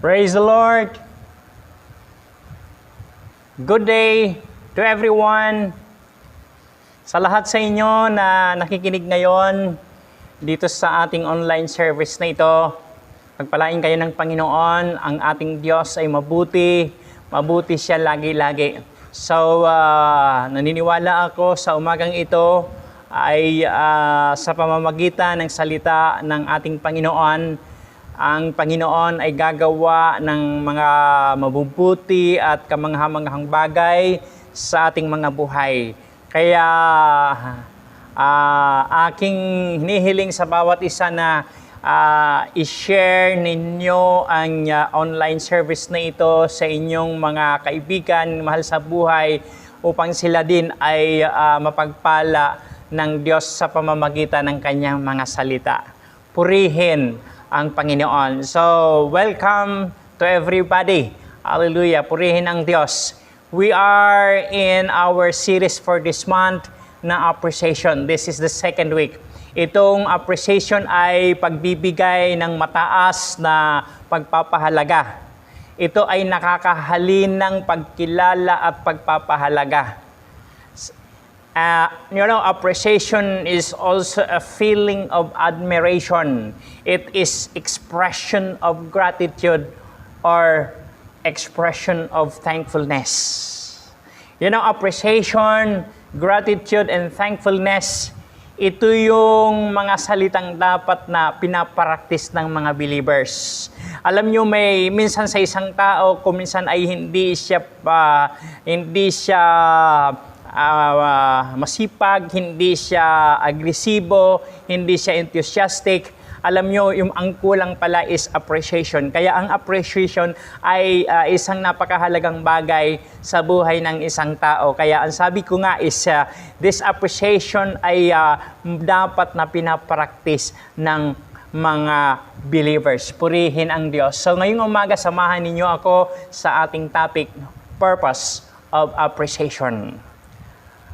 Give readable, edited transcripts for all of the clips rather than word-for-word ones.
Praise the Lord. Good day to everyone. Sa lahat sa inyo na nakikinig ngayon dito sa ating online service na ito, pagpalain kayo ng Panginoon. Ang ating Diyos ay mabuti. Mabuti siya lagi-lagi. So, naniniwala ako sa umagang ito ay sa pamamagitan ng salita ng ating Panginoon, ang Panginoon ay gagawa ng mga mabubuti at kamangha-manghang bagay sa ating mga buhay. Kaya aking hinihiling sa bawat isa na i-share ninyo ang online service na ito sa inyong mga kaibigan, mahal sa buhay, upang sila din ay mapagpala ng Diyos sa pamamagitan ng kanyang mga salita. Purihin ang Panginoon. So, welcome to everybody. Hallelujah. Purihin ang Diyos. We are in our series for this month na appreciation. This is the second week. Itong appreciation ay pagbibigay ng mataas na pagpapahalaga. Ito ay nakakahalin ng pagkilala at pagpapahalaga. Appreciation is also a feeling of admiration. It is expression of gratitude or expression of thankfulness. Appreciation, gratitude, and thankfulness, ito yung mga salitang dapat na pinapractice ng mga believers. Alam nyo, may minsan sa isang tao, kung minsan ay hindi siya masipag, hindi siya agresibo, hindi siya enthusiastic. Alam nyo, ang kulang pala is appreciation. Kaya ang appreciation ay isang napakahalagang bagay sa buhay ng isang tao. Kaya ang sabi ko nga is this appreciation ay dapat na pinapractice ng mga believers. Purihin ang Diyos. So ngayong umaga, samahan ninyo ako sa ating topic, Purpose of Appreciation.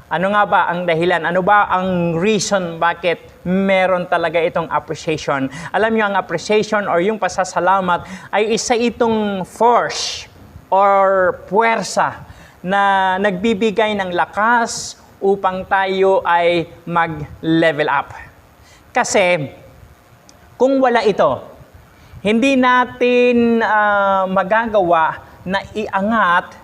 Ano nga ba ang dahilan? Ano ba ang reason bakit meron talaga itong appreciation? Alam niyo, ang appreciation or yung pasasalamat ay isa itong force or puwersa na nagbibigay ng lakas upang tayo ay mag-level up. Kasi kung wala ito, hindi natin magagawa na iangat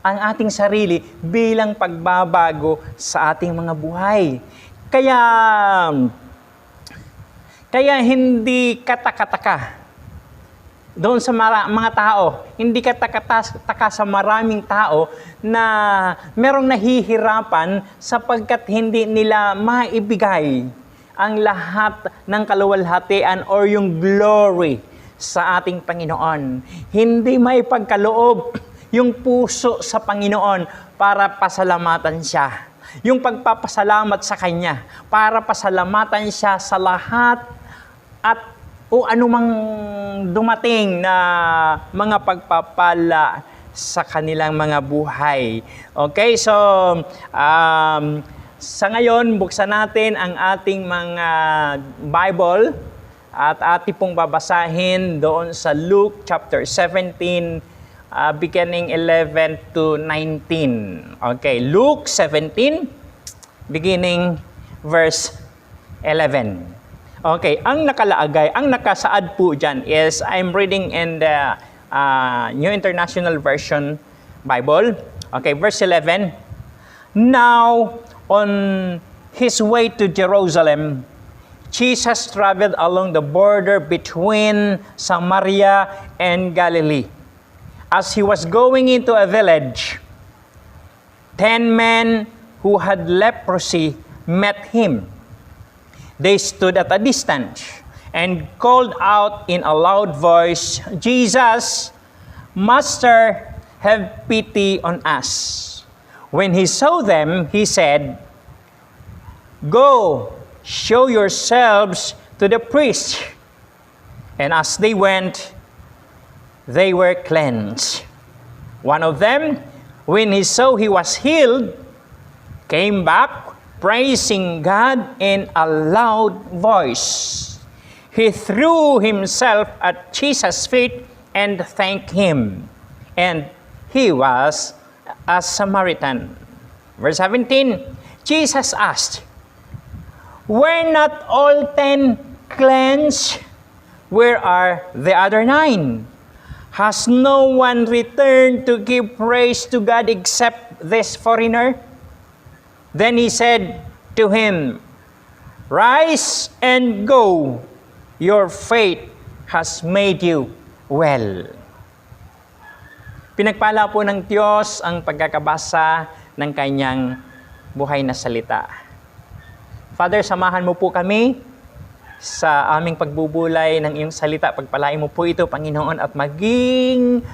ang ating sarili bilang pagbabago sa ating mga buhay. Kaya hindi katakataka doon sa mga tao, hindi katakataka sa maraming tao na merong nahihirapan sapagkat hindi nila maibigay ang lahat ng kaluwalhatian or yung glory sa ating Panginoon. Hindi may pagkaloob yung puso sa Panginoon para pasalamatan siya. Yung pagpapasalamat sa Kanya para pasalamatan siya sa lahat at o anumang dumating na mga pagpapala sa kanilang mga buhay. Okay, so sa ngayon, buksan natin ang ating mga Bible at ating pong babasahin doon sa Luke chapter 17, beginning 11 to 19. Okay, Luke 17, beginning verse 11. Okay, ang nakasaad po dyan is, I'm reading in the New International Version Bible. Okay, verse 11. Now, on his way to Jerusalem, Jesus traveled along the border between Samaria and Galilee. As he was going into a village, 10 men who had leprosy met him. They stood at a distance and called out in a loud voice, "Jesus, Master, have pity on us." When he saw them, he said, "Go, show yourselves to the priest." And as they went, they were cleansed. One of them, when he saw he was healed, came back, praising God in a loud voice. He threw himself at Jesus' feet and thanked him. And he was a Samaritan. Verse 17, Jesus asked, "Were not all 10 cleansed? Where are the other 9? Has no one returned to give praise to God except this foreigner?" Then he said to him, "Rise and go. Your faith has made you well." Pinagpala po ng Diyos ang pagkakabasa ng kanyang buhay na salita. Father, samahan mo po kami sa aming pagbubulay ng iyong salita. Pagpalain mo po ito, Panginoon, at maging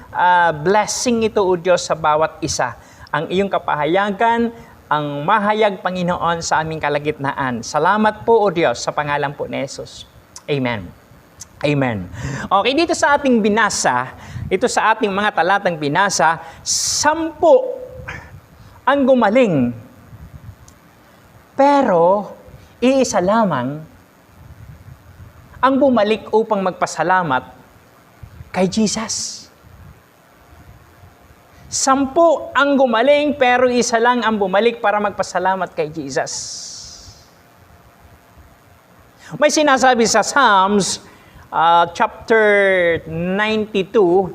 blessing ito, O Diyos, sa bawat isa. Ang iyong kapahayagan, ang mahayag, Panginoon, sa aming kalagitnaan. Salamat po, O Diyos, sa pangalan po ni Jesus. Amen. Amen. Okay, dito sa ating binasa, ito sa ating mga talatang binasa, 10 ang gumaling. Pero, iisa lamang ang bumalik upang magpasalamat kay Jesus. 10 ang gumaling, pero isa lang ang bumalik para magpasalamat kay Jesus. May sinasabi sa Psalms, chapter 92,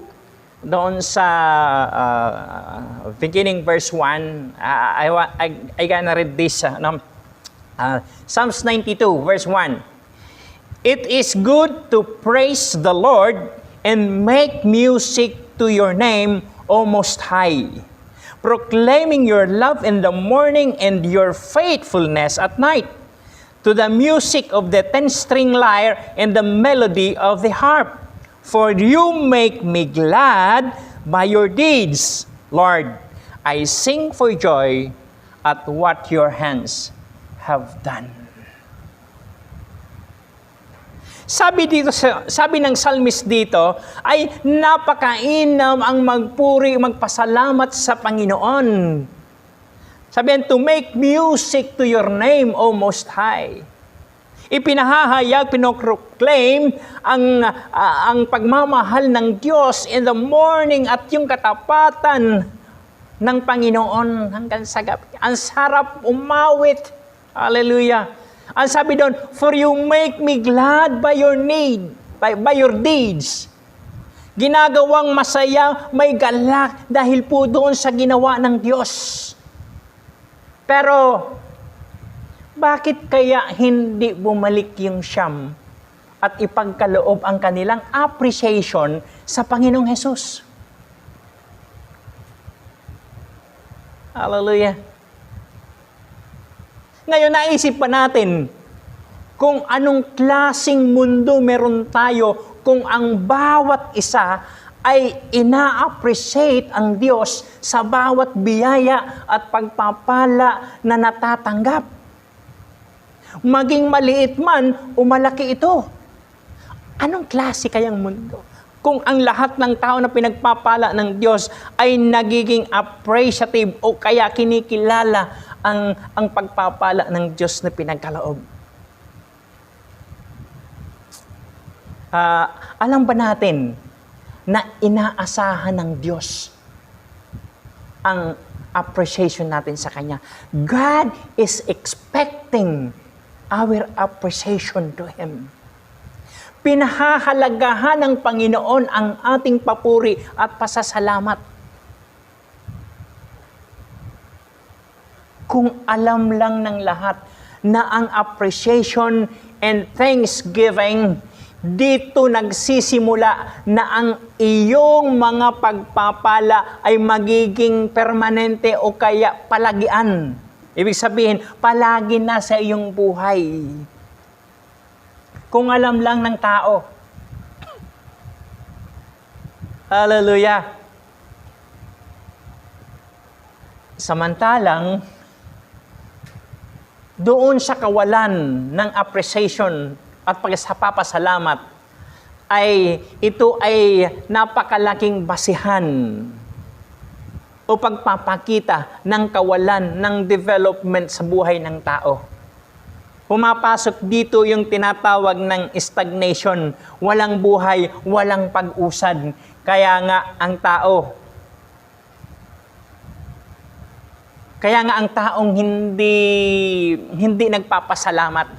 doon sa beginning verse 1, I gonna read this. Psalms 92, verse 1. "It is good to praise the Lord and make music to your name, O Most High, proclaiming your love in the morning and your faithfulness at night, to the music of the 10-string lyre and the melody of the harp. For you make me glad by your deeds, Lord. I sing for joy at what your hands have done." Sabi ng psalmist dito, ay napakainam ang magpuri, magpasalamat sa Panginoon. Sabihin, to make music to your name, O Most High. Ipinahahayag, pinoproclaim ang pagmamahal ng Diyos in the morning at yung katapatan ng Panginoon hanggang sa gabi. Ang sarap umawit. Hallelujah. Ang sabi doon, for you make me glad by your deeds. Ginagawang masaya, may galak dahil po doon sa ginawa ng Diyos. Pero, bakit kaya hindi bumalik yung siyam at ipagkaloob ang kanilang appreciation sa Panginoong Hesus? Hallelujah. Ngayon, naisip pa natin kung anong klaseng mundo meron tayo kung ang bawat isa ay ina-appreciate ang Diyos sa bawat biyaya at pagpapala na natatanggap. Maging maliit man o malaki ito. Anong klase kayang mundo? Kung ang lahat ng tao na pinagpapala ng Diyos ay nagiging appreciative o kaya kinikilala ang pagpapala ng Diyos na pinagkaloob. Alam ba natin na inaasahan ng Diyos ang appreciation natin sa Kanya? God is expecting our appreciation to Him. Pinahahalagahan ng Panginoon ang ating papuri at pasasalamat. Kung alam lang ng lahat na ang appreciation and thanksgiving, dito nagsisimula na ang iyong mga pagpapala ay magiging permanente o kaya palagian. Ibig sabihin, palagi na sa iyong buhay. Kung alam lang ng tao. Hallelujah. Samantalang, doon sa kawalan ng appreciation at pagpapasalamat ay ito ay napakalaking basihan o pagpapakita ng kawalan ng development sa buhay ng tao. Pumapasok dito yung tinatawag ng stagnation. Walang buhay, walang pag-usad. Kaya nga ang taong hindi nagpapasalamat.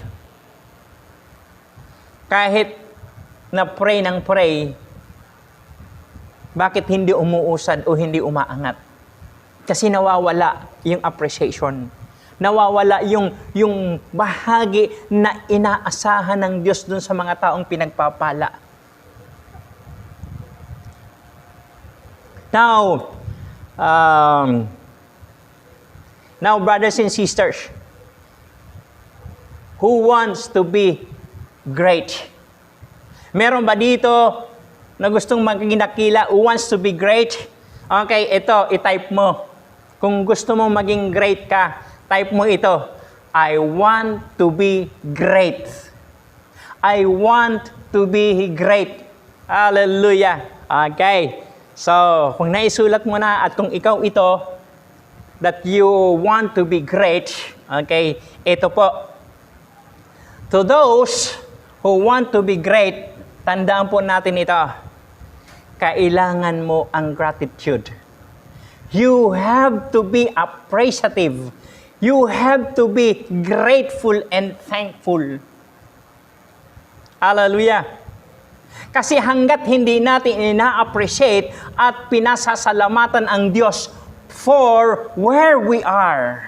Kahit na pray ng pray, bakit hindi umuusad o hindi umaangat? Kasi nawawala yung appreciation. Nawawala yung bahagi na inaasahan ng Diyos dun sa mga taong pinagpapala. Now, brothers and sisters, who wants to be great? Meron ba dito na gustong maging dakila, who wants to be great? Okay, ito, i-type mo. Kung gusto mo maging great ka, type mo ito. I want to be great. I want to be great. Hallelujah. Okay. So, kung naisulat mo na at kung ikaw ito, that you want to be great, okay, ito po. To those who want to be great, tandaan po natin ito. Kailangan mo ang gratitude. You have to be appreciative. You have to be grateful and thankful. Hallelujah. Kasi hanggat hindi natin ina-appreciate at pinasasalamatan ang Diyos for where we are,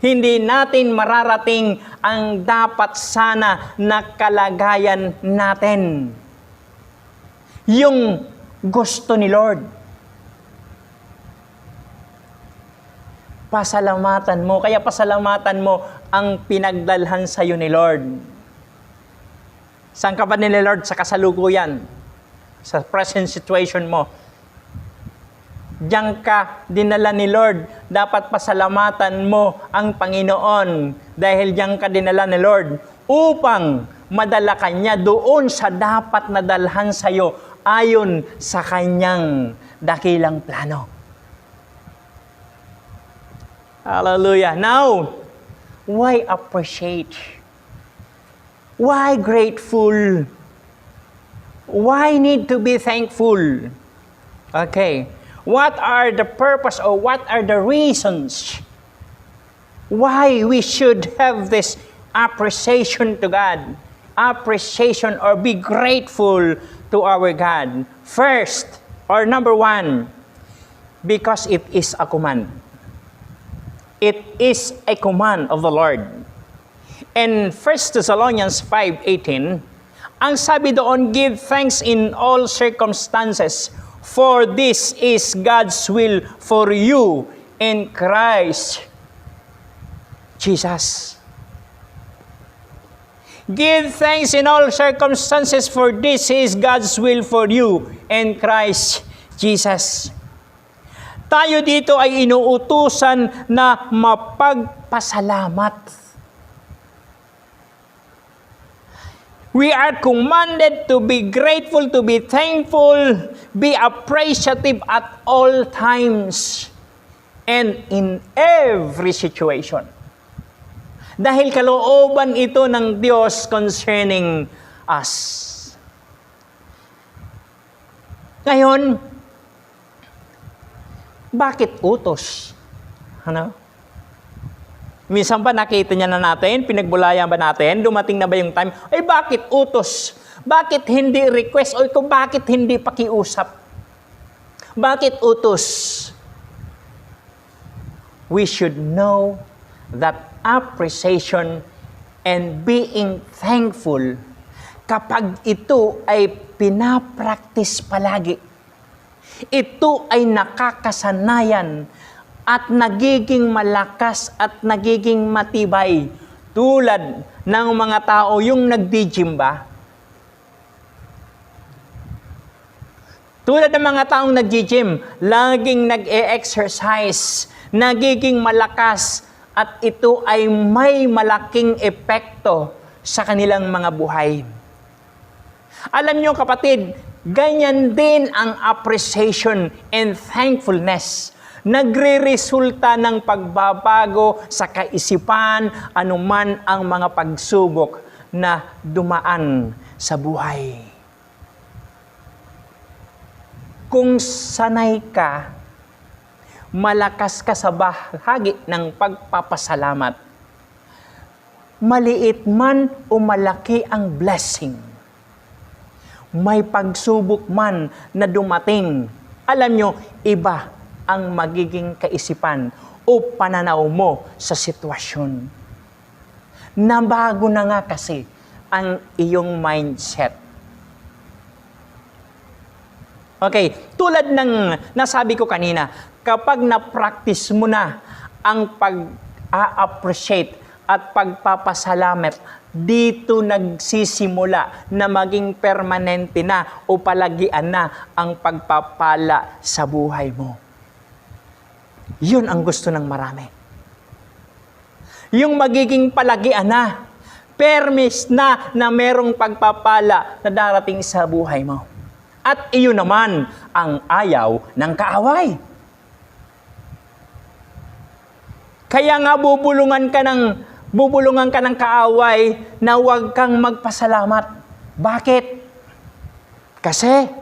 hindi natin mararating ang dapat sana na kalagayan natin. Yung gusto ni Lord. Pasalamatan mo, kaya pasalamatan mo ang pinagdalhan sa iyo ni Lord. Saan ka ba ni Lord? Sa kasalukuyan. Sa present situation mo. Diyan ka dinala ni Lord. Dapat pasalamatan mo ang Panginoon dahil diyan ka dinala ni Lord upang madala ka niya doon sa dapat na dalhan sa iyo ayon sa kanyang dakilang plano. Hallelujah. Now, why appreciate? Why grateful? Why need to be thankful? Okay. What are the purpose or what are the reasons why we should have this appreciation to God? Appreciation or be grateful to our God. First, or number one, because it is a command. It is a command of the Lord. In 1 Thessalonians 5:18, ang sabi doon, give thanks in all circumstances, for this is God's will for you in Christ Jesus. Give thanks in all circumstances, for this is God's will for you in Christ Jesus. Tayo dito ay inuutusan na mapagpasalamat. We are commanded to be grateful, to be thankful, be appreciative at all times and in every situation. Dahil kalooban ito ng Diyos concerning us. Ngayon, bakit utos? Ano? Minsan ba nakita niya na natin, pinagbulayan ba natin, dumating na ba yung time, ay bakit utos? Bakit hindi request? O ikaw, bakit hindi pakiusap? Bakit utos? We should know that appreciation and being thankful, kapag ito ay pinapractice palagi, ito ay nakakasanayan at nagiging malakas at nagiging matibay tulad ng mga tao yung nagdi-gym ba? Tulad ng mga taong nagdi-gym, laging nag-e-exercise, nagiging malakas at ito ay may malaking epekto sa kanilang mga buhay. Alam niyo kapatid, ganyan din ang appreciation and thankfulness. nagre-resulta ng pagbabago sa kaisipan, anuman ang mga pagsubok na dumaan sa buhay. Kung sanay ka, malakas ka sa bahagi ng pagpapasalamat, maliit man o malaki ang blessing, may pagsubok man na dumating, alam nyo, iba ang magiging kaisipan o pananaw mo sa sitwasyon. Nabago na nga kasi ang iyong mindset. Okay, tulad ng nasabi ko kanina, kapag na-practice mo na ang pag-a-appreciate at pagpapasalamat, dito nagsisimula na maging permanente na o palagian na ang pagpapala sa buhay mo. Yun ang gusto ng marami. Yung magiging palagian na, permis na merong pagpapala na darating sa buhay mo. At iyon naman ang ayaw ng kaaway. Kaya nga bubulungan ka ng kaaway na huwag kang magpasalamat. Bakit? Kasi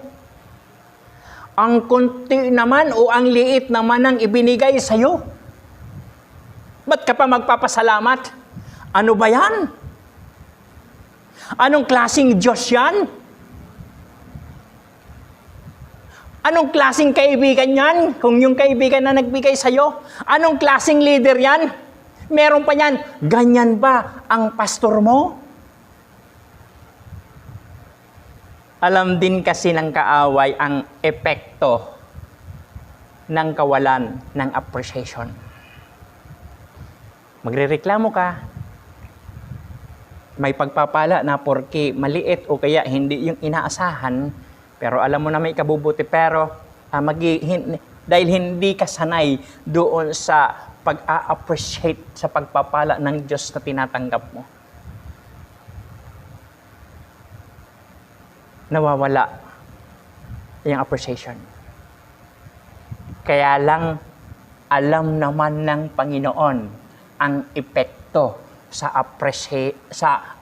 ang kunti naman o ang liit naman ang ibinigay sa'yo. Ba't ka pa magpapasalamat? Ano ba yan? Anong klaseng Diyos yan? Anong klaseng kaibigan yan? Kung yung kaibigan na nagbigay sa'yo, anong klaseng leader yan? Meron pa yan, ganyan ba ang pastor mo? Alam din kasi ng kaaway ang epekto ng kawalan ng appreciation. Magrereklamo ka, may pagpapala na porke maliit o kaya hindi yung inaasahan, pero alam mo na may kabubuti, pero dahil hindi ka sanay doon sa pag-a-appreciate sa pagpapala ng Diyos na tinatanggap mo, nawawala yung appreciation. Kaya lang, alam naman ng Panginoon ang epekto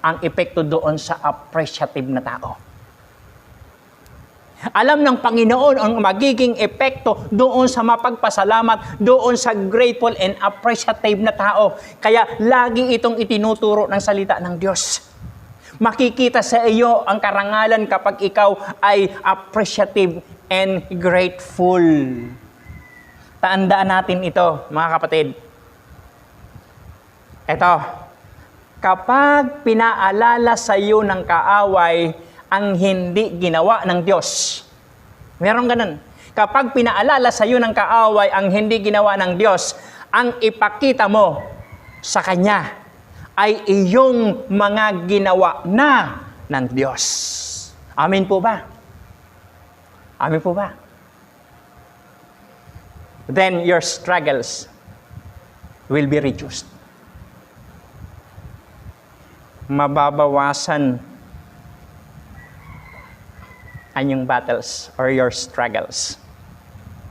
ang epekto doon sa appreciative na tao. Alam ng Panginoon ang magiging epekto doon sa mapagpasalamat, doon sa grateful and appreciative na tao. Kaya lagi itong itinuturo ng salita ng Diyos. Makikita sa iyo ang karangalan kapag ikaw ay appreciative and grateful. Tandaan natin ito, mga kapatid. Ito, kapag pinaalala sa iyo ng kaaway ang hindi ginawa ng Diyos. Meron ganun. Kapag pinaalala sa iyo ng kaaway ang hindi ginawa ng Diyos, ang ipakita mo sa Kanya ay iyong mga ginawa na ng Diyos. Amin po ba? Amin po ba? Then your struggles will be reduced. Mababawasan ang yung battles or your struggles.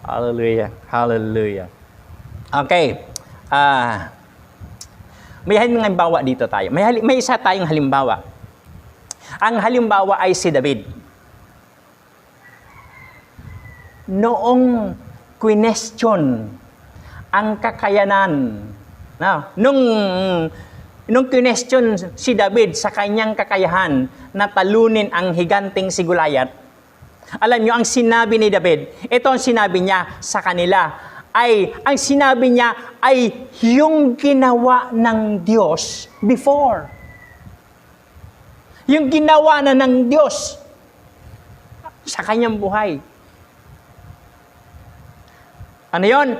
Hallelujah. Hallelujah. Okay. May halimbawa dito tayo. May isa tayong halimbawa. Ang halimbawa ay si David. Noong question ang kakayanan, nung question si David sa kanyang kakayahan na talunin ang higanting si Goliath, alam nyo, ang sinabi ni David, ito ang sinabi niya sa kanila, ang sinabi niya ay yung ginawa ng Diyos before. Yung ginawa na ng Diyos sa kanyang buhay. Ano yun?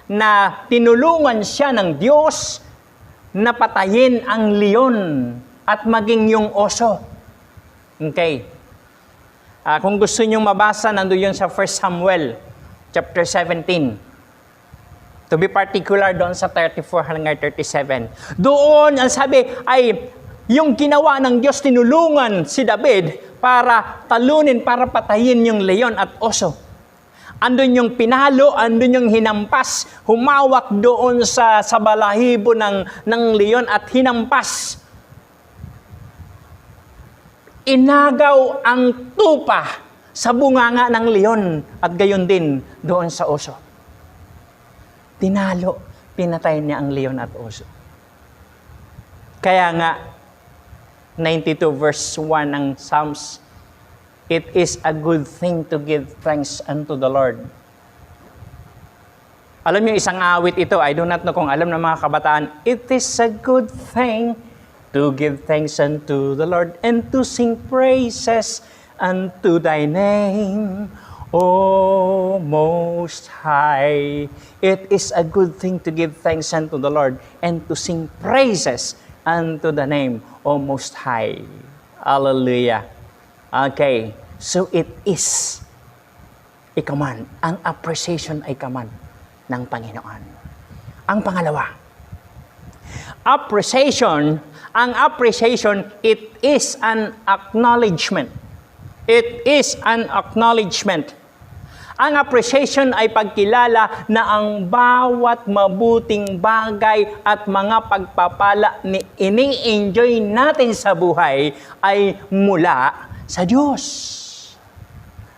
Na tinulungan siya ng Diyos na patayin ang leon at maging yung oso. Okay. Kung gusto nyong mabasa, nandoon yun sa 1 Samuel, chapter 17. To be particular doon sa 34 hanggang 37. Doon, ang sabi ay, yung ginawa ng Diyos, tinulungan si David para talunin, para patayin yung leon at oso. Andun yung pinalo, andun yung hinampas, humawak doon sa balahibo ng leon at hinampas. Inagaw ang tupa sa bunganga ng leon at gayon din doon sa oso. Tinalo, pinatay niya ang leon at oso. Kaya nga, 92 verse 1 ng Psalms, it is a good thing to give thanks unto the Lord. Alam niyo, isang awit ito, I do not know kung alam ng mga kabataan, it is a good thing to give thanks unto the Lord and to sing praises unto thy name, O Most High. It is a good thing to give thanks unto the Lord and to sing praises unto the name, O Most High. Hallelujah. Okay, so it is a command. Ang appreciation ay command ng Panginoon. Ang pangalawa, appreciation, ang appreciation, it is an acknowledgement. It is an acknowledgement. Ang appreciation ay pagkilala na ang bawat mabuting bagay at mga pagpapala ni ini-enjoy natin sa buhay ay mula sa Diyos.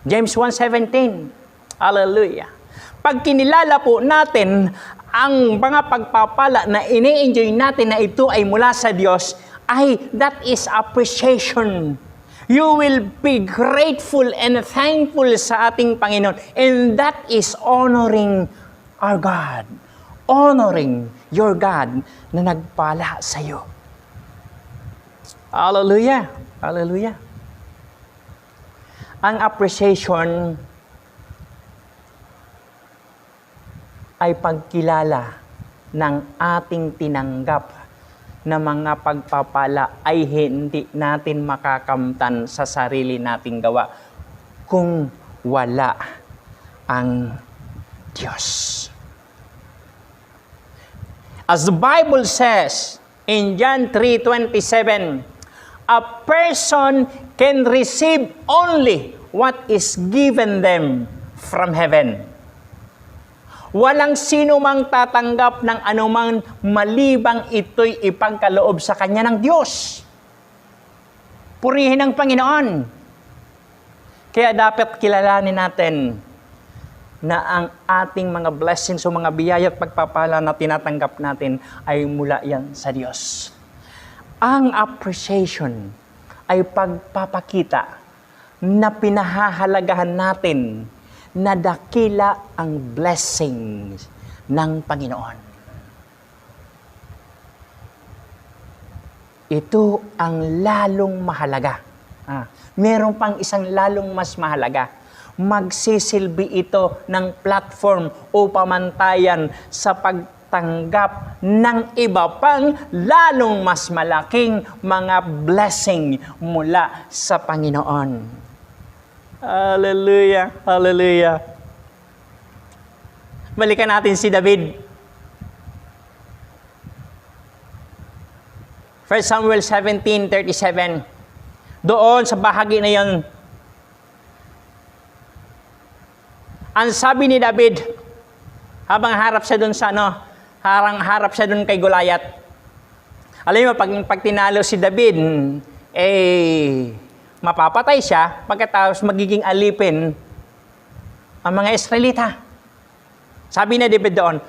James 1:17. Hallelujah. Pag kinilala po natin ang mga pagpapala na ini-enjoy natin na ito ay mula sa Diyos, ay that is appreciation. You will be grateful and thankful sa ating Panginoon. And that is honoring our God. Honoring your God na nagpala sa iyo. Hallelujah. Hallelujah. Ang appreciation ay pagkilala ng ating tinanggap na mga pagpapala ay hindi natin makakamtan sa sarili nating gawa kung wala ang Diyos. As the Bible says in John 3:27, a person can receive only what is given them from heaven. Walang sino mang tatanggap ng anumang malibang ito'y ipagkaloob sa kanya ng Diyos. Purihin ang Panginoon. Kaya dapat kilalanin natin na ang ating mga blessings o mga biyaya at pagpapala na tinatanggap natin ay mula yan sa Diyos. Ang appreciation ay pagpapakita na pinahahalagahan natin na dakila ang blessings ng Panginoon. Ito ang lalong mahalaga. Meron pang isang lalong mas mahalaga. Magsisilbi ito ng platform o pamantayan sa pagtanggap ng iba pang lalong mas malaking mga blessing mula sa Panginoon. Hallelujah, hallelujah. Balikan natin si David. 1 Samuel 17:37. Doon sa bahagi na yon, ang sabi ni David, habang harap siya doon sa harap siya doon kay Goliath. Alam mo, pag tinalo si David, mapapatay siya, pagkatapos magiging alipin ang mga Israelita. Sabi na David doon,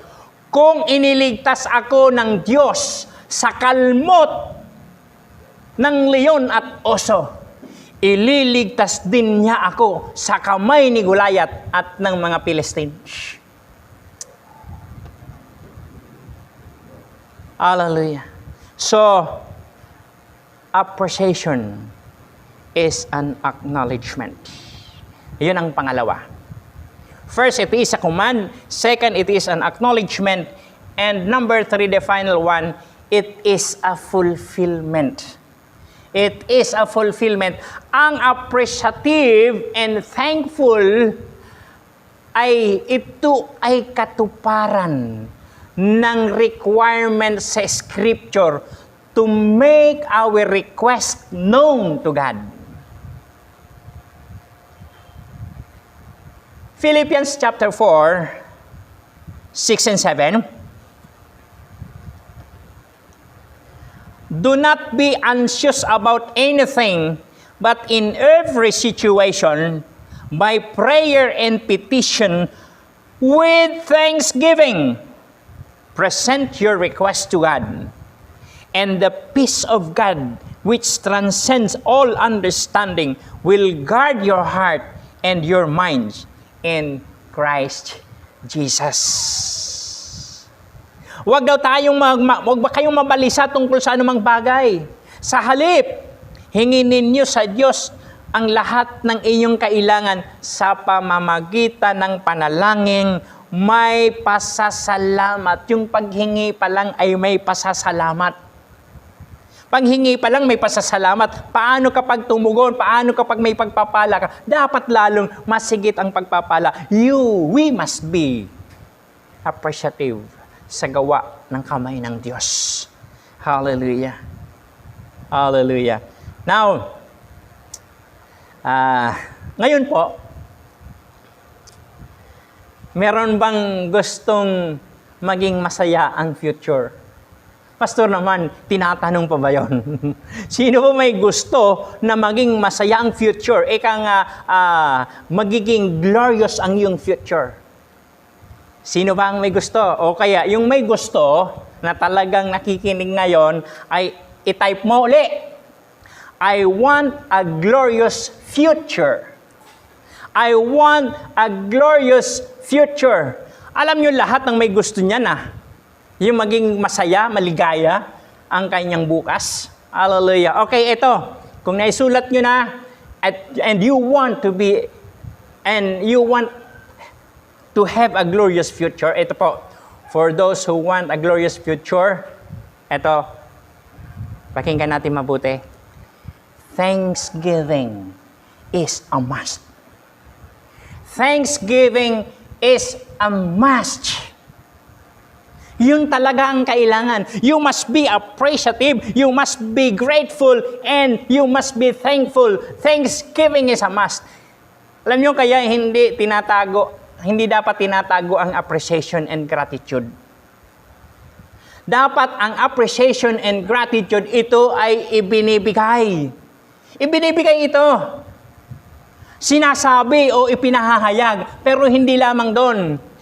kung iniligtas ako ng Diyos sa kalmot ng leon at oso, ililigtas din niya ako sa kamay ni Goliath at ng mga Philistines. Hallelujah. So, appreciation is an acknowledgement. Yun ang pangalawa. First, it is a command. Second, it is an acknowledgement. And number 3, the final one, it is a fulfillment. It is a fulfillment. Ang appreciative and thankful ito ay katuparan ng requirement sa Scripture to make our request known to God. Philippians chapter 4, 6 and 7. Do not be anxious about anything, but in every situation, by prayer and petition, with thanksgiving, present your request to God. And the peace of God, which transcends all understanding, will guard your heart and your minds in Christ Jesus. Huwag daw tayong huwag ba kayong mabalisa tungkol sa anumang bagay. Sa halip, hingin ninyo sa Diyos ang lahat ng inyong kailangan sa pamamagitan ng panalangin, may pasasalamat. Yung paghingi pa lang ay may pasasalamat. Paghingi pa lang may pasasalamat. Paano kapag tumugon? Paano kapag may pagpapala ka? Dapat lalong masigit ang pagpapala. We must be appreciative sa gawa ng kamay ng Diyos. Hallelujah. Hallelujah. Now, ngayon po, meron bang gustong maging masaya ang future? Pastor naman, tinatanong pa ba yun? Sino ba may gusto na maging masaya ang future? Ika nga, magiging glorious ang iyong future. Sino ba ang may gusto? O kaya, yung may gusto na talagang nakikinig ngayon, ay i-type mo uli. I want a glorious future. I want a glorious future. Alam nyo lahat ng may gusto niyan yung maging masaya, maligaya ang kanyang bukas. Hallelujah. Okay, ito. Kung naisulat nyo na, and you want to be, and you want to have a glorious future, ito po. For those who want a glorious future, ito, pakinggan natin mabuti. Thanksgiving is a must. Thanksgiving is a must. Yun talaga ang kailangan. You must be appreciative, you must be grateful, and you must be thankful. Thanksgiving is a must. Alam nyo kaya hindi dapat tinatago ang appreciation and gratitude. Dapat ang appreciation and gratitude, ito ay ibinibigay. Ibinibigay ito. Sinasabi o ipinahahayag, pero hindi lamang doon.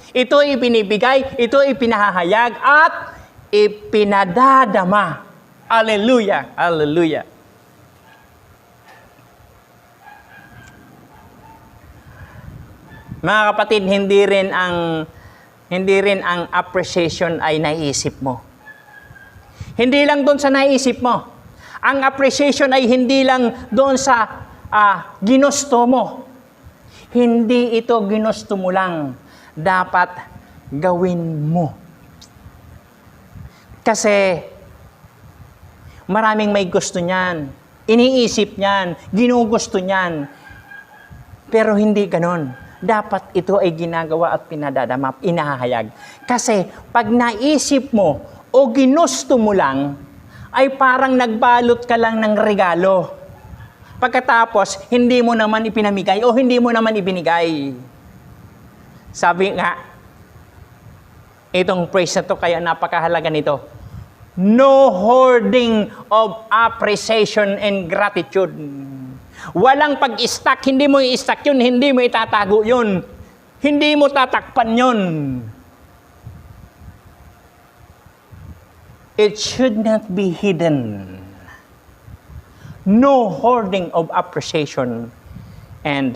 Ito ibinibigay, ito ipinahahayag, at ipinadadama. Hallelujah! Hallelujah! Mga kapatid, hindi rin ang appreciation ay naisip mo. Hindi lang doon sa naisip mo. Ang appreciation ay hindi lang doon sa ginusto mo. Hindi ito ginusto mo lang. Dapat gawin mo. Kasi maraming may gusto niyan. Iniisip niyan. Ginugusto niyan. Pero hindi ganon. Dapat ito ay ginagawa at pinadadama, inahayag. Kasi pag naisip mo o ginusto mo lang, ay parang nagbalot ka lang ng regalo. Pagkatapos, hindi mo naman ipinamigay o hindi mo naman ibinigay. Sabi nga, itong praise na to, kaya napakahalaga nito. No hoarding of appreciation and gratitude. Walang pag-stack, hindi mo i-stack yun, hindi mo itatago yun. Hindi mo tatakpan yun. It should not be hidden. No hoarding of appreciation and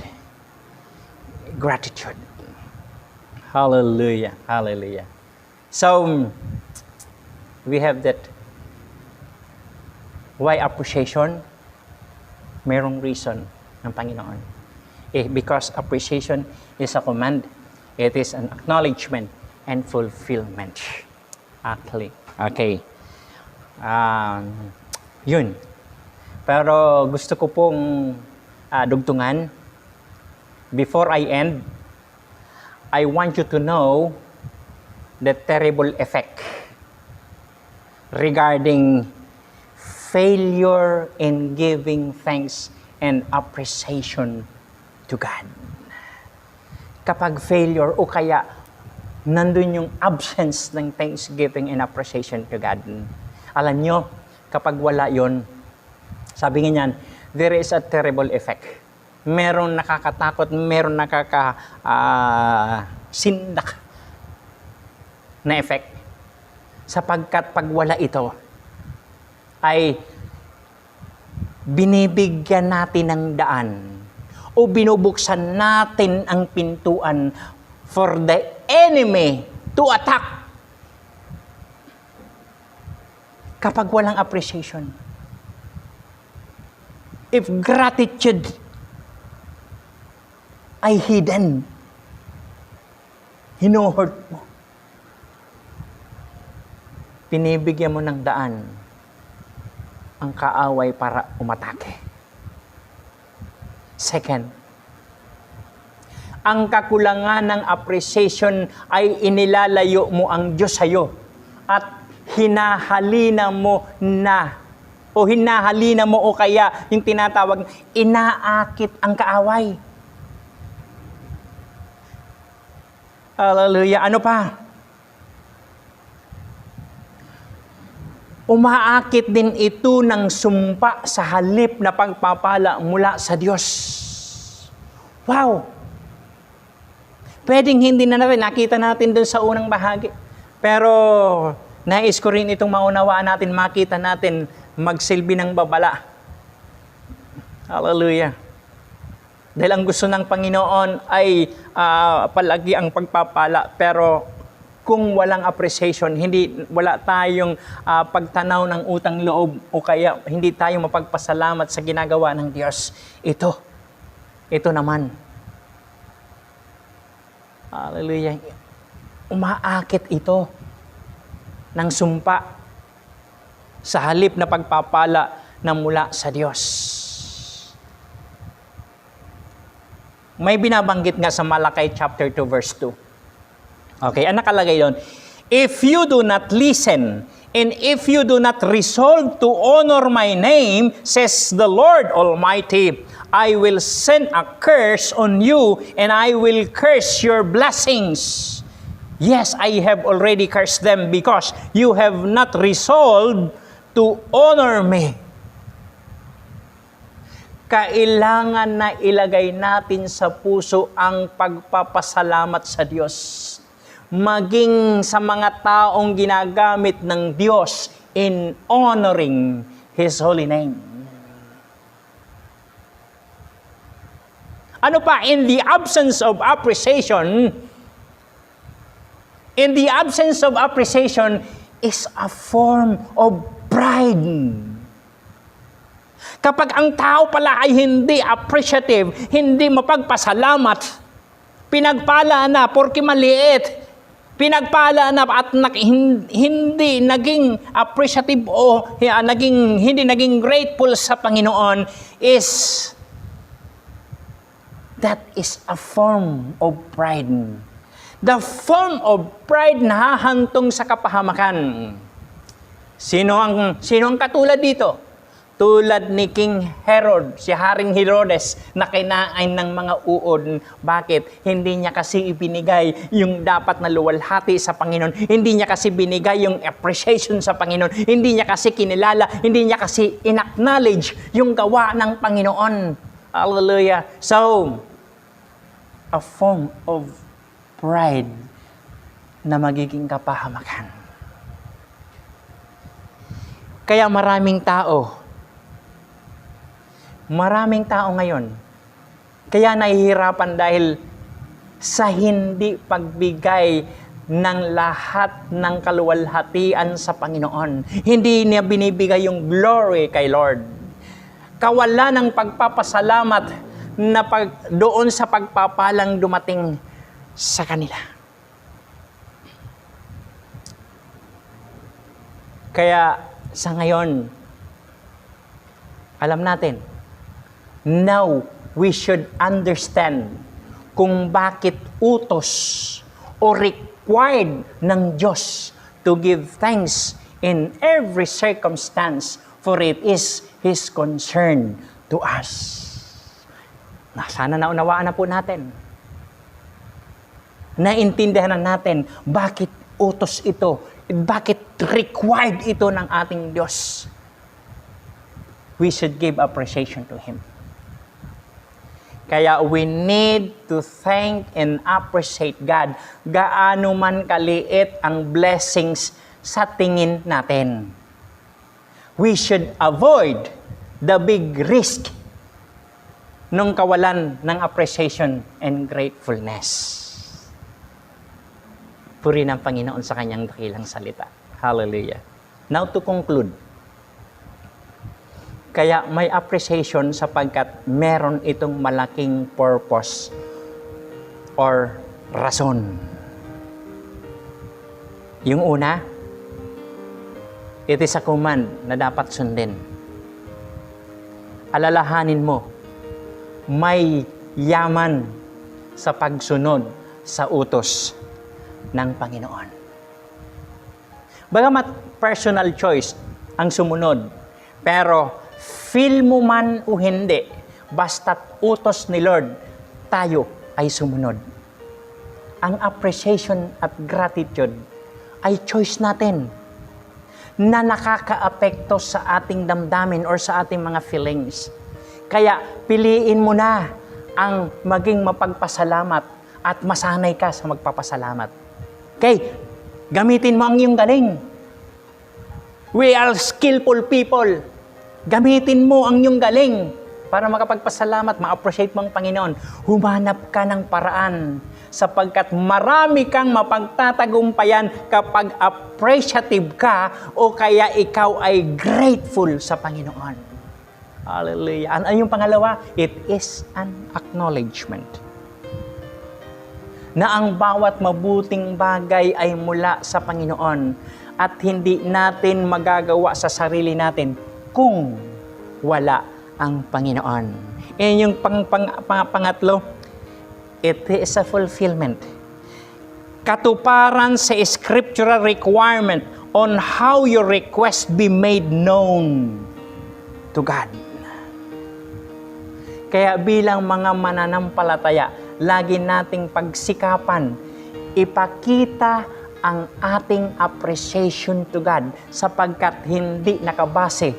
gratitude. Hallelujah, hallelujah. So, we have that. Why appreciation? Merong reason ng Panginoon. Because appreciation is a command. It is an acknowledgement and fulfillment. Actually. Okay. Yun. Pero gusto ko pong dugtungan. Before I end, I want you to know the terrible effect regarding failure in giving thanks and appreciation to God. kapag failure o kaya nandun yung absence ng thanksgiving and appreciation to God. Alam nyo, kapag wala yon, sabi nga niyan, there is a terrible effect. Meron nakakatakot, meron sindak na effect. Sapagkat pag wala ito, ay binibigyan natin ng daan o binubuksan natin ang pintuan for the enemy to attack. Kapag walang appreciation, if gratitude ay hidden, hinuhurt mo, pinibigyan mo ng daan ang kaaway para umatake. Second, ang kakulangan ng appreciation ay inilalayo mo ang Diyos sa'yo at hinahalina mo o kaya yung tinatawag, inaakit ang kaaway. Hallelujah. Ano pa? Umaakit din ito ng sumpa sa halip na pagpapala mula sa Diyos. Wow! Pwedeng hindi na natin, nakita natin dun sa unang bahagi. Pero nais ko rin itong maunawaan natin, makita natin, magsilbi ng babala. Hallelujah. Dahil ang gusto ng Panginoon ay palagi ang pagpapala, pero kung walang appreciation, wala tayong pagtanaw ng utang loob o kaya hindi tayo mapagpasalamat sa ginagawa ng Diyos. Ito naman. Hallelujah. Umaakit ito ng sumpa sa halip na pagpapala na mula sa Diyos. May binabanggit nga sa Malakay chapter 2 verse 2. Okay, ang nakalagay doon, if you do not listen, and if you do not resolve to honor my name, says the Lord Almighty, I will send a curse on you, and I will curse your blessings. Yes, I have already cursed them because you have not resolved to honor me. Kailangan na ilagay natin sa puso ang pagpapasalamat sa Diyos. Maging sa mga taong ginagamit ng Diyos in honoring His holy name. Ano pa? In the absence of appreciation is a form of pride. Kapag ang tao pala ay hindi appreciative, hindi mapagpasalamat, pinagpala na porque maliit, pinagpala na at hindi naging appreciative o hindi naging grateful sa Panginoon, that is a form of pride. The form of pride na hahantong sa kapahamakan. Sino ang katulad dito? Tulad ni King Herod, si Haring Herodes, na kinain ng mga uod. Bakit? Hindi niya kasi ibinigay yung dapat na luwalhati sa Panginoon. Hindi niya kasi binigay yung appreciation sa Panginoon. Hindi niya kasi kinilala, hindi niya kasi in-acknowledge yung gawa ng Panginoon. Hallelujah. So, a form of pride na magiging kapahamakan. Kaya maraming tao ngayon, kaya nahihirapan dahil sa hindi pagbigay ng lahat ng kaluwalhatian sa Panginoon. Hindi niya binibigay yung glory kay Lord. Kawalan ng pagpapasalamat na doon sa pagpapalang dumating sa kanila. Kaya sa ngayon, alam natin, now we should understand kung bakit utos o required ng Diyos to give thanks in every circumstance, for it is His concern to us. Sana naunawaan na po natin. naintindihan natin bakit utos ito, bakit required ito ng ating Diyos. We should give appreciation to Him. Kaya we need to thank and appreciate God. Gaano man kaliit ang blessings sa tingin natin. We should avoid the big risk nung kawalan ng appreciation and gratefulness. Puri ng Panginoon sa kanyang dakilang salita. Hallelujah. Now to conclude. Kaya may appreciation sapagkat meron itong malaking purpose or rason. Yung una, it is a command na dapat sundin. Alalahanin mo, may yaman sa pagsunod sa utos ng Panginoon. Bagamat personal choice ang sumunod, pero feel mo man o hindi, basta't utos ni Lord, tayo ay sumunod. Ang appreciation at gratitude ay choice natin na nakakaapekto sa ating damdamin or sa ating mga feelings. Kaya piliin mo na ang maging mapagpasalamat at masanay ka sa magpapasalamat. Okay, gamitin mo ang iyong galing. We are skillful people. Gamitin mo ang iyong galing para makapagpasalamat, ma-appreciate mo ang Panginoon. Humanap ka ng paraan sapagkat marami kang mapagtatagumpayan kapag appreciative ka o kaya ikaw ay grateful sa Panginoon. Hallelujah. Ano yung pangalawa? It is an acknowledgement. Na ang bawat mabuting bagay ay mula sa Panginoon at hindi natin magagawa sa sarili natin kung wala ang Panginoon. Yan yung pangatlo. It is a fulfillment. Katuparan sa scriptural requirement on how your request be made known to God. Kaya bilang mga mananampalataya, lagi nating pagsikapan, ipakita ang ating appreciation to God sapagkat hindi nakabase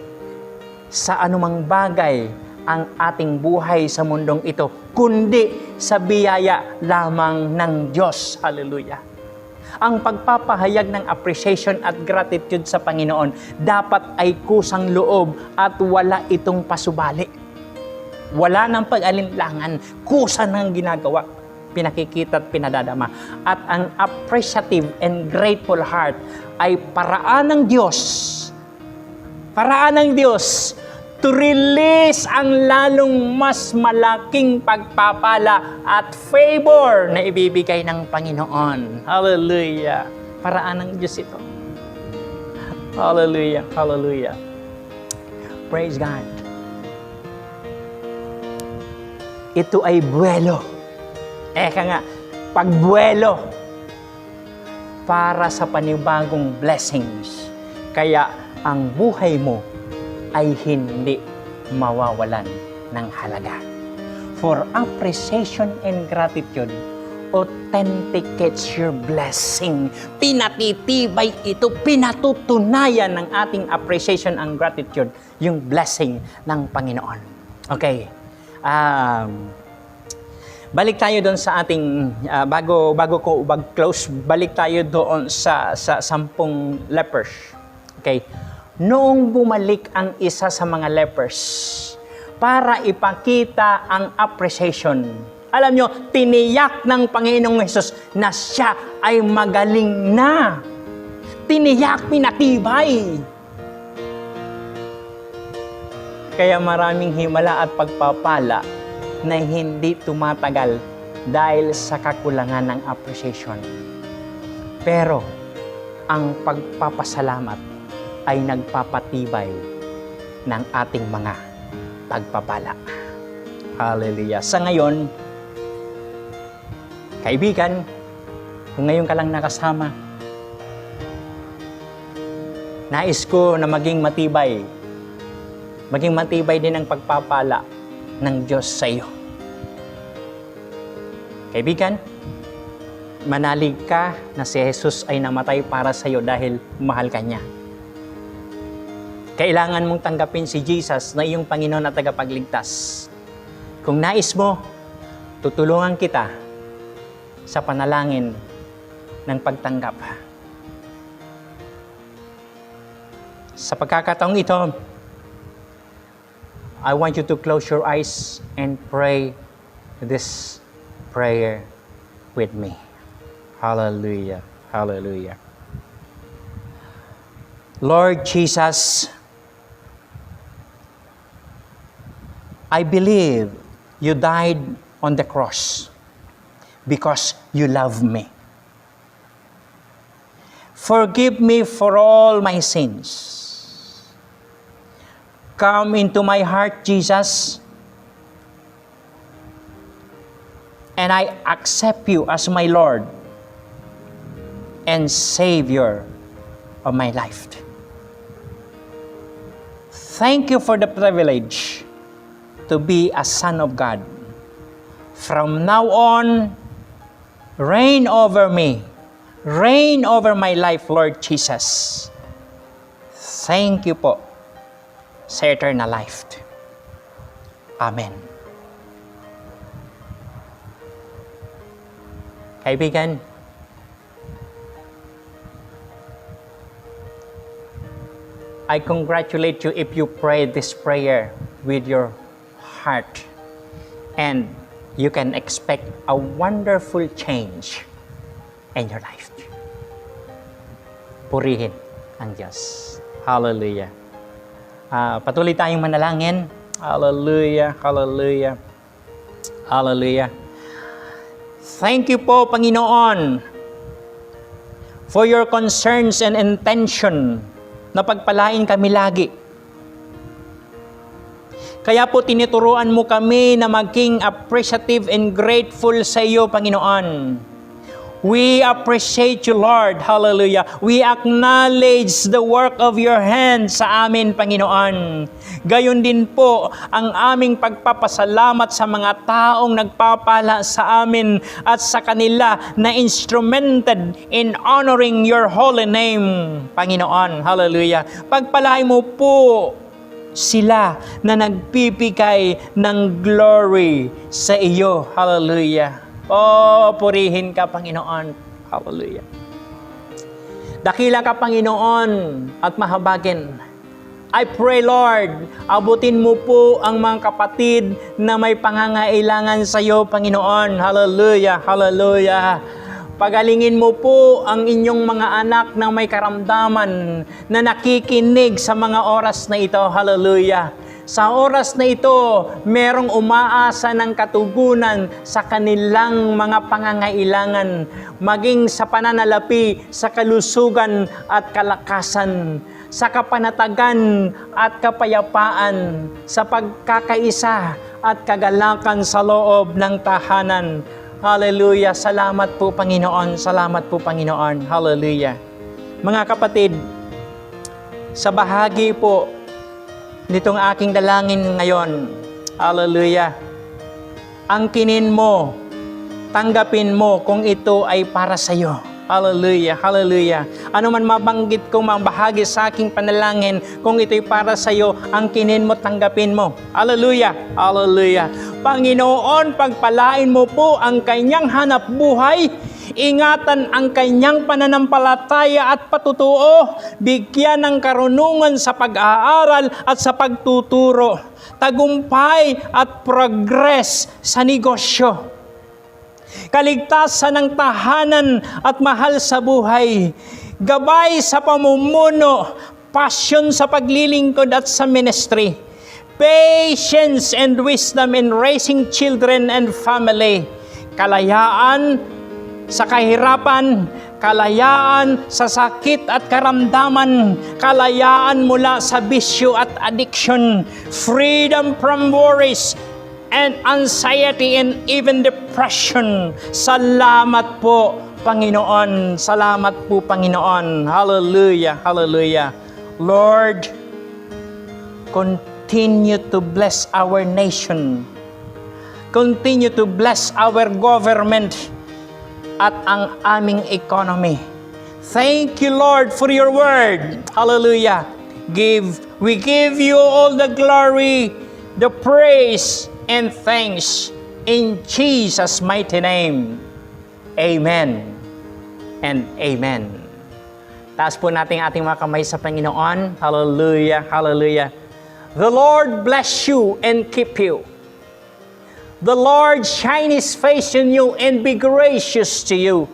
sa anumang bagay ang ating buhay sa mundong ito, kundi sa biyaya lamang ng Diyos. Hallelujah. Ang pagpapahayag ng appreciation at gratitude sa Panginoon dapat ay kusang loob at wala itong pasubali. Wala nang pag-alinlangan, kusa ng ginagawa, pinakikita at pinadadama. At ang appreciative and grateful heart ay paraan ng Diyos to release ang lalong mas malaking pagpapala at favor na ibibigay ng Panginoon. Hallelujah! Paraan ng Diyos ito. Hallelujah! Hallelujah! Praise God! Ito ay buwelo. Eka nga, pagbuwelo para sa panibagong blessings. Kaya ang buhay mo ay hindi mawawalan ng halaga. For appreciation and gratitude authenticates your blessing. Pinatitibay ito, pinatutunayan ng ating appreciation and gratitude yung blessing ng Panginoon. Okay. Balik tayo doon sa ating, bago ko close, balik tayo doon sa 10 lepers. Okay. Noong bumalik ang isa sa mga lepers para ipakita ang appreciation, alam nyo, tiniyak ng Panginoong Hesus na siya ay magaling na. Tiniyak, pinatibay. Kaya maraming himala at pagpapala na hindi tumatagal dahil sa kakulangan ng appreciation. Pero ang pagpapasalamat ay nagpapatibay ng ating mga pagpapala. Hallelujah. Sa ngayon, kaibigan, kung ngayon ka lang nakasama, nais ko na maging matibay din ang pagpapala ng Diyos sa iyo. Kaibigan, manalig ka na si Jesus ay namatay para sa iyo dahil mahal ka niya. Kailangan mong tanggapin si Jesus na iyong Panginoon at tagapagligtas. Kung nais mo, tutulungan kita sa panalangin ng pagtanggap. Sa pagkakataong ito, I want you to close your eyes and pray this prayer with me. Hallelujah. Hallelujah. Lord Jesus, I believe you died on the cross because you love me. Forgive me for all my sins. Come into my heart, Jesus, and I accept you as my Lord and Savior of my life. Thank you for the privilege to be a son of God. From now on, reign over me. Reign over my life, Lord Jesus. Thank you po sa eternal life. Amen. Kaibigan, I congratulate you if you pray this prayer with your heart, and you can expect a wonderful change in your life. Purihin ang Diyos. Hallelujah. Patuloy tayong manalangin. Hallelujah, hallelujah, hallelujah. Thank you po, Panginoon, for your concerns and intention na pagpalain kami lagi. Kaya po tinuturuan mo kami na maging appreciative and grateful sa iyo, Panginoon. We appreciate you, Lord. Hallelujah. We acknowledge the work of your hands sa amin, Panginoon. Gayon din po ang aming pagpapasalamat sa mga taong nagpapala sa amin at sa kanila na instrumented in honoring your holy name, Panginoon. Hallelujah. Pagpalain mo po sila na nagpipigay ng glory sa iyo. Hallelujah. Purihin ka, Panginoon. Hallelujah. Dakila ka, Panginoon, at mahabagin. I pray, Lord, abutin mo po ang mga kapatid na may pangangailangan sa iyo, Panginoon. Hallelujah, hallelujah. Pagalingin mo po ang inyong mga anak na may karamdaman na nakikinig sa mga oras na ito. Hallelujah. Sa oras na ito, merong umaasa ng katugunan sa kanilang mga pangangailangan, maging sa pananalapi, sa kalusugan at kalakasan, sa kapanatagan at kapayapaan, sa pagkakaisa at kagalakan sa loob ng tahanan. Hallelujah! Salamat po, Panginoon. Salamat po, Panginoon. Hallelujah! Mga kapatid, sa bahagi po nitong aking dalangin ngayon, hallelujah, angkinin mo, tanggapin mo kung ito ay para sa iyo. Hallelujah, hallelujah. Ano man mabanggit kong bahagi sa aking panalangin, kung ito'y para sa iyo, angkinin mo, tanggapin mo. Hallelujah, hallelujah. Panginoon, pagpalain mo po ang kanyang hanap buhay, ingatan ang kanyang pananampalataya at patutuo, bigyan ng karunungan sa pag-aaral at sa pagtuturo, tagumpay at progress sa negosyo, kaligtasan ng tahanan at mahal sa buhay, gabay sa pamumuno, passion sa paglilingkod at sa ministry, patience and wisdom in raising children and family, kalayaan sa kahirapan, kalayaan sa sakit at karamdaman, kalayaan mula sa bisyo at addiction, freedom from worries and anxiety and even depression. Salamat po, Panginoon. Salamat po, Panginoon. Hallelujah, hallelujah. Lord, continue to bless our nation. Continue to bless our government at ang aming economy. Thank you, Lord, for your word. Hallelujah. We give you all the glory, the praise, and thanks in Jesus' mighty name. Amen and amen. Taas po natin ating mga kamay sa Panginoon. Hallelujah, hallelujah. The Lord bless you and keep you. The Lord shine His face on you and be gracious to you.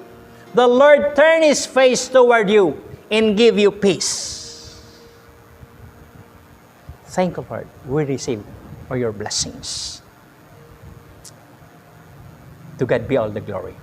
The Lord turn His face toward you and give you peace. Thank you, Lord. We receive for your blessings. To God be all the glory.